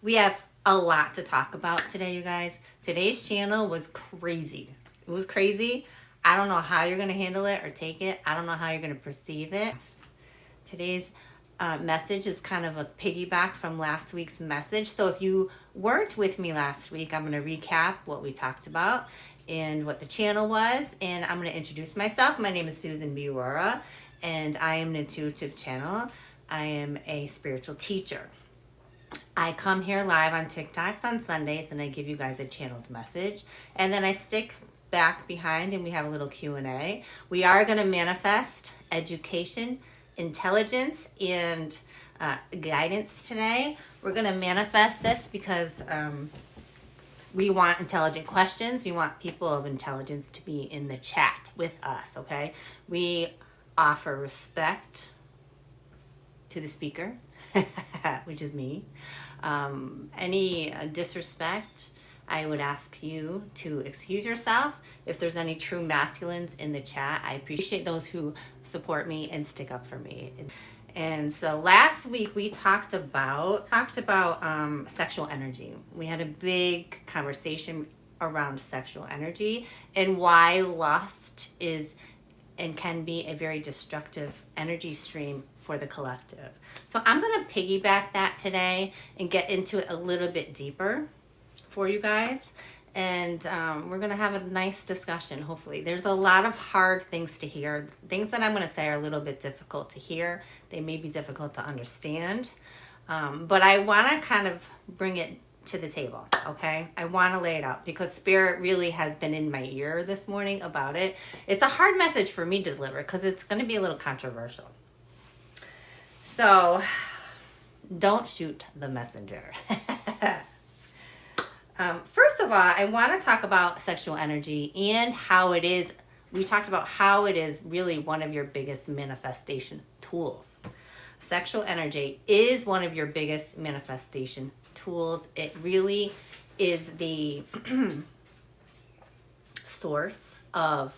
We have a lot to talk about today, you guys. Today's channel was crazy. It was crazy. I don't know how you're going to handle it or take it. I don't know how you're going to perceive it. Today's message is kind of a piggyback from last week's message. So if you weren't with me last week, I'm going to recap what we talked about and what the channel was. And I'm going to introduce myself. My name is Susan B. Aurora, and I am an intuitive channel. I am a spiritual teacher. I come here live on TikToks on Sundays, and I give you guys a channeled message. And then I stick back behind, and we have a little Q&A. We are going to manifest education, intelligence, and guidance today. We're going to manifest this because we want intelligent questions. We want people of intelligence to be in the chat with us, okay? We offer respect to the speaker, which is me. Any disrespect, I would ask you to excuse yourself. If there's any true masculines in the chat, I appreciate those who support me and stick up for me. And so last week we talked about sexual energy. We had a big conversation around sexual energy and why lust is and can be a very destructive energy stream for the collective. So I'm going to piggyback that today and get into it a little bit deeper for you guys. And we're going to have a nice discussion, hopefully. There's a lot of hard things to hear. Things that I'm going to say are a little bit difficult to hear. They may be difficult to understand. But I want to kind of bring it to the table, okay? I want to lay it out because Spirit really has been in my ear this morning about it. It's a hard message for me to deliver because it's going to be a little controversial. So, don't shoot the messenger. First of all, I want to talk about sexual energy and how it is. We talked about how it is really one of your biggest manifestation tools. Sexual energy is one of your biggest manifestation tools. It really is the source of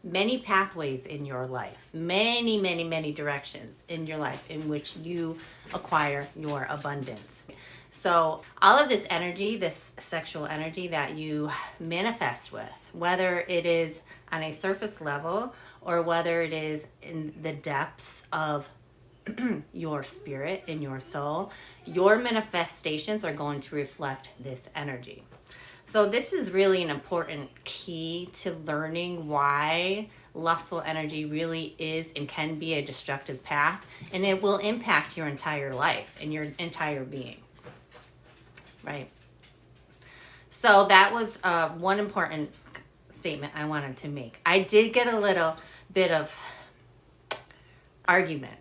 many pathways in your life, many directions in your life in which you acquire your abundance. So all of this energy, this sexual energy that you manifest with, whether it is on a surface level or whether it is in the depths of your spirit and your soul, your manifestations are going to reflect this energy. So this is really an important key to learning why lustful energy really is and can be a destructive path, and it will impact your entire life and your entire being. Right? So that was one important statement I wanted to make. I did get a little bit of argument,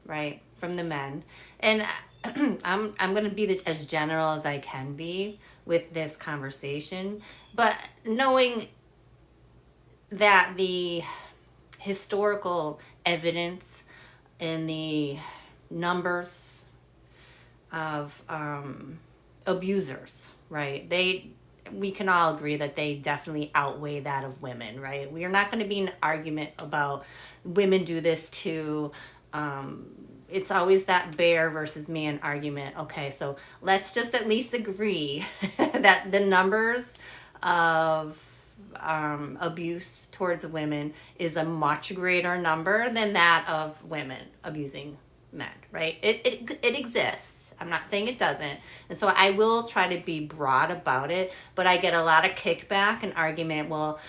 right, from the men, and I'm going to be as general as I can be with this conversation, but knowing that the historical evidence and the numbers of abusers, right, we can all agree that they definitely outweigh that of women, right? We are not going to be in an argument about women do this too. It's always that bear versus man argument. Okay, so let's just at least agree that the numbers of abuse towards women is a much greater number than that of women abusing men, right? It exists. I'm not saying it doesn't. And so I will try to be broad about it, but I get a lot of kickback and argument. Well,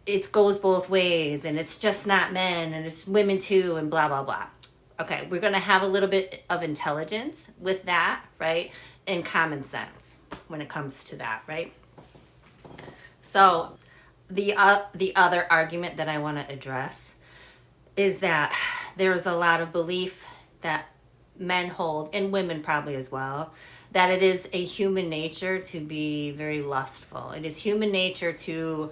it goes both ways and it's just not men and it's women too and blah, blah, blah. Okay, we're going to have a little bit of intelligence with that, right? And common sense when it comes to that, right? So the other argument that I want to address is that there's a lot of belief that men hold, and women probably as well, that it is a human nature to be very lustful. It is human nature to,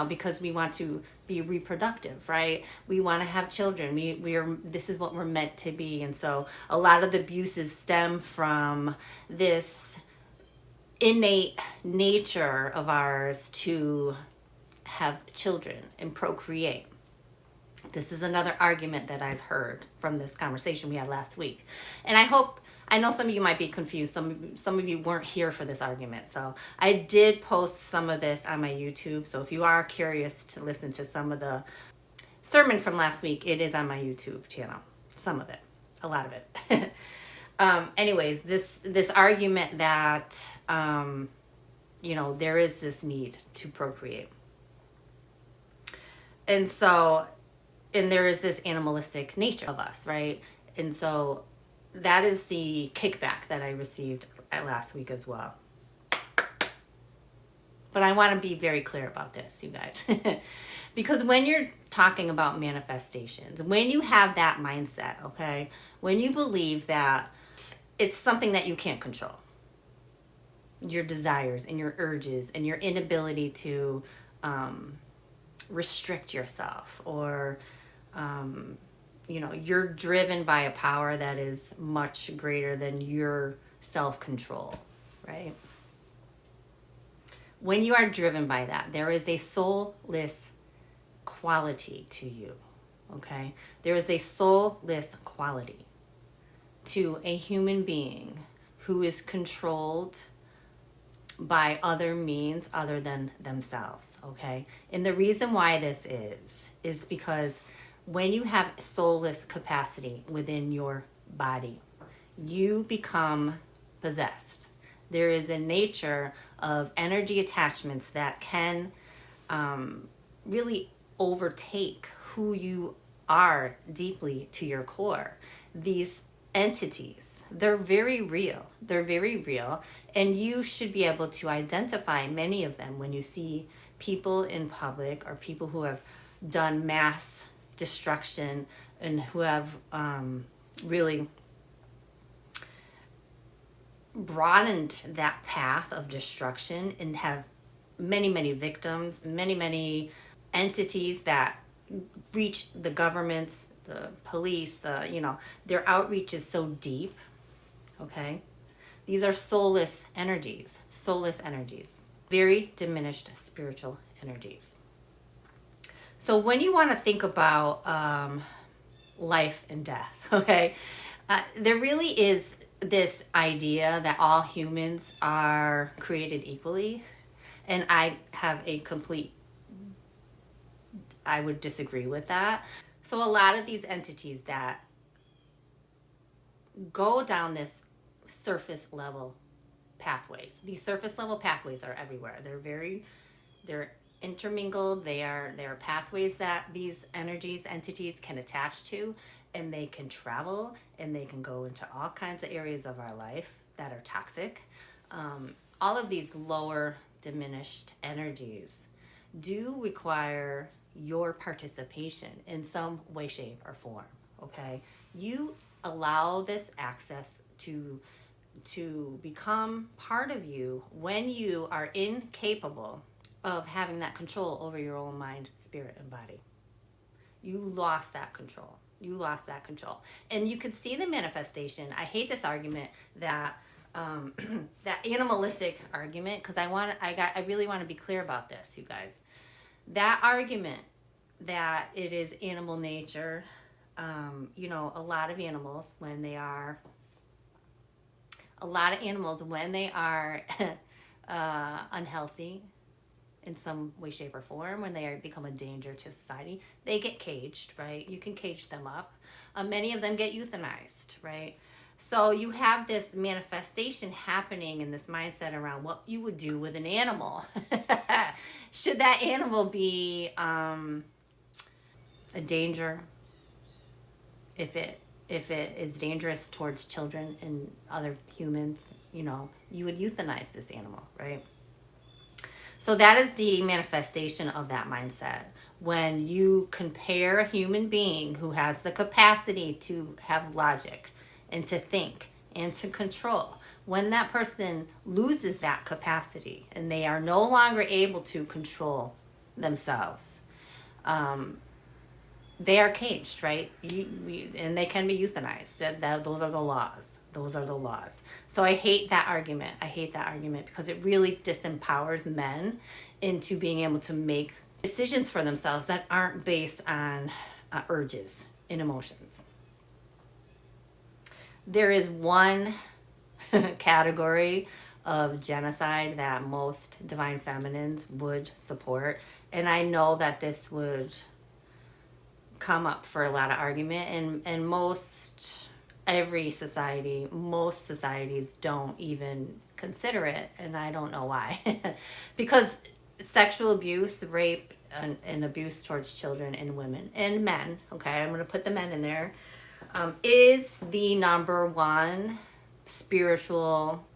because we want to be reproductive, right? We want to have children. This is what we're meant to be. And so a lot of the abuses stem from this innate nature of ours to have children and procreate. This is another argument that I've heard from this conversation we had last week. And I know some of you might be confused. Some of you weren't here for this argument. So I did post some of this on my YouTube. So if you are curious to listen to some of the sermon from last week, it is on my YouTube channel. Some of it, a lot of it. Anyways, this argument that, there is this need to procreate. And there is this animalistic nature of us, right? And so that is the kickback that I received at last week as well. But I want to be very clear about this, you guys. Because when you're talking about manifestations, when you have that mindset, okay, when you believe that it's something that you can't control, your desires and your urges and your inability to restrict yourself, or you're driven by a power that is much greater than your self-control, right? When you are driven by that, there is a soulless quality to you, okay? There is a soulless quality to a human being who is controlled by other means other than themselves, okay? And the reason why this is because when you have soulless capacity within your body, you become possessed. There is a nature of energy attachments that can really overtake who you are deeply to your core. These entities, they're very real. They're very real. And you should be able to identify many of them when you see people in public, or people who have done mass destruction and who have really broadened that path of destruction and have many, many victims, many, many entities that reach the governments, the police, their outreach is so deep, okay? These are soulless energies, very diminished spiritual energies. So when you want to think about life and death, okay, there really is this idea that all humans are created equally, and I would disagree with that. So a lot of these entities that go down this surface level pathways, these surface level pathways are everywhere. They're intermingled. They are pathways that these entities can attach to, and they can travel, and they can go into all kinds of areas of our life that are toxic. All of these lower diminished energies do require your participation in some way, shape, or form, okay? You allow this access to become part of you when you are incapable of having that control over your own mind, spirit, and body. You lost that control. And you could see the manifestation. I hate this argument that that animalistic argument, because I really want to be clear about this, you guys. That argument that it is animal nature, a lot of animals when they are unhealthy in some way, shape, or form, when they become a danger to society, they get caged, right? You can cage them up. Many of them get euthanized, right? So you have this manifestation happening in this mindset around what you would do with an animal. Should that animal be a danger? If it is dangerous towards children and other humans, you would euthanize this animal, right? So that is the manifestation of that mindset. When you compare a human being who has the capacity to have logic and to think and to control, when that person loses that capacity and they are no longer able to control themselves, they are caged, right? And they can be euthanized. Those are the laws. So I hate that argument. Because it really disempowers men into being able to make decisions for themselves that aren't based on urges and emotions. There is one category of genocide that most divine feminines would support, and I know that this would come up for a lot of argument, and most societies don't even consider it, and I don't know why. Because sexual abuse, rape, and abuse towards children and women and men, okay, I'm going to put the men in there, is the number one spiritual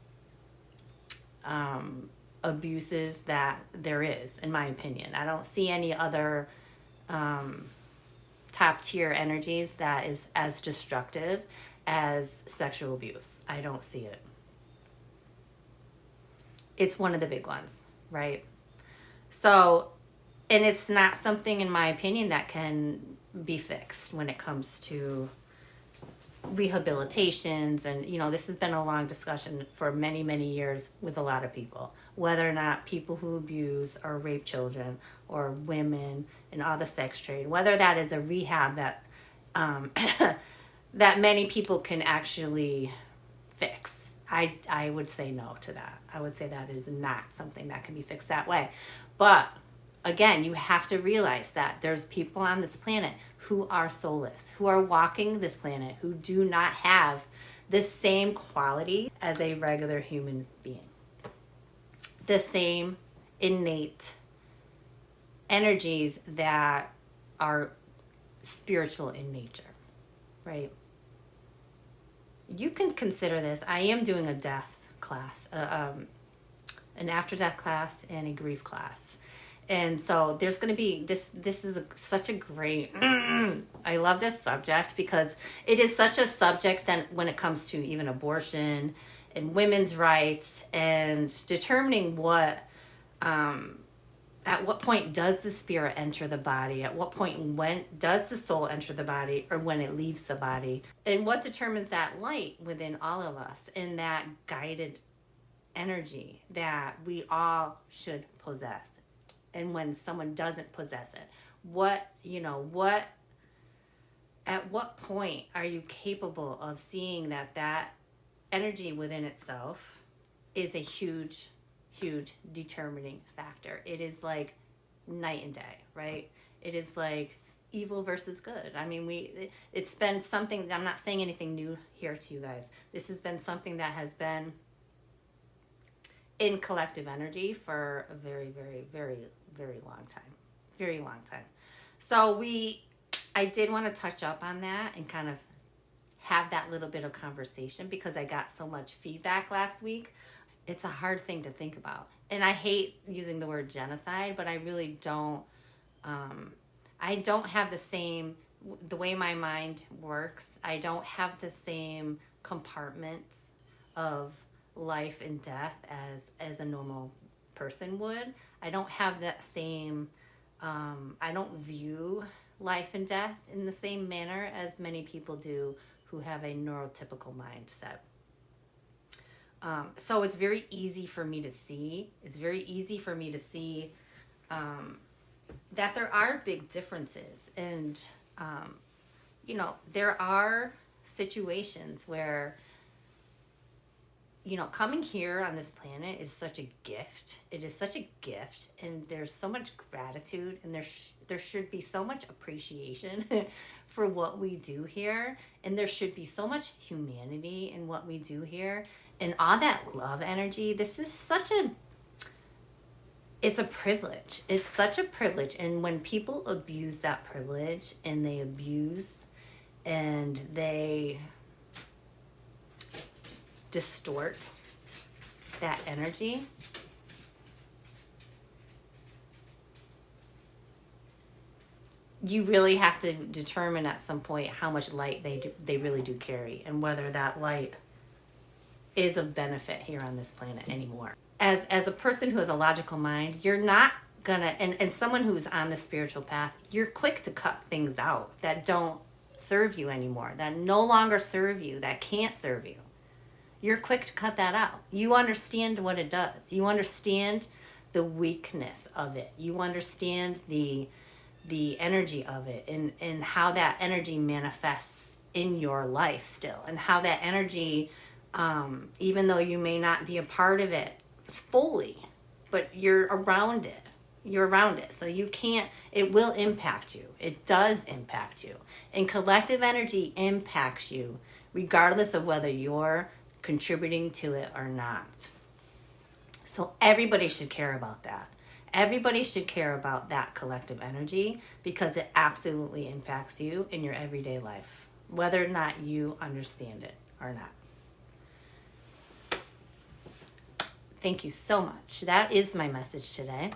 abuses that there is, in my opinion. I don't see any other top tier energies that is as destructive as sexual abuse. I don't see it. It's one of the big ones, right? So, and it's not something, in my opinion, that can be fixed when it comes to rehabilitations. And this has been a long discussion for many, many years with a lot of people, whether or not people who abuse or rape children or women and all the sex trade, whether that is a rehab that that many people can actually fix. I would say no to that. I would say that is not something that can be fixed that way. But again, you have to realize that there's people on this planet who are soulless, who are walking this planet, who do not have the same quality as a regular human being. The same innate energies that are spiritual in nature, right? You can consider this. I am doing a death class, an after-death class and a grief class. And so there's going to be, this is such a great, I love this subject because it is such a subject that when it comes to even abortion and women's rights and determining what, at what point does the spirit enter the body? At what point, when does the soul enter the body, or when it leaves the body? And what determines that light within all of us and that guided energy that we all should possess? And when someone doesn't possess it, at what point are you capable of seeing that energy within itself is a huge determining factor? It is like night and day, right? It is like evil versus good. I mean, it's been something, I'm not saying anything new here to you guys. This has been something that has been in collective energy for a very, very, very, very long time. Very long time. So I did want to touch up on that and kind of have that little bit of conversation because I got so much feedback last week. It's a hard thing to think about. And I hate using the word genocide, but I really don't, I don't have the way my mind works, I don't have the same compartments of life and death as a normal person would. I don't have that same, I don't view life and death in the same manner as many people do who have a neurotypical mindset. So it's very easy for me to see. That there are big differences. And, there are situations where, coming here on this planet is such a gift. It is such a gift. And there's so much gratitude. And there should be so much appreciation for what we do here. And there should be so much humanity in what we do here. And all that love energy, it's a privilege. It's such a privilege. And when people abuse that privilege and they abuse and they distort that energy, you really have to determine at some point how much light they really do carry and whether that light is of benefit here on this planet anymore. As a person who has a logical mind, you're not gonna, and someone who's on the spiritual path, you're quick to cut things out that don't serve you anymore, that no longer serve you, that can't serve you. You're quick to cut that out. You understand what it does. You understand the weakness of it. You understand the the energy of it, and how that energy manifests in your life still, and how that energy, even though you may not be a part of it fully, but you're around it. You're around it. So you can't, it will impact you. It does impact you. And collective energy impacts you regardless of whether you're contributing to it or not. So everybody should care about that. Everybody should care about that collective energy because it absolutely impacts you in your everyday life, whether or not you understand it or not. Thank you so much. That is my message today.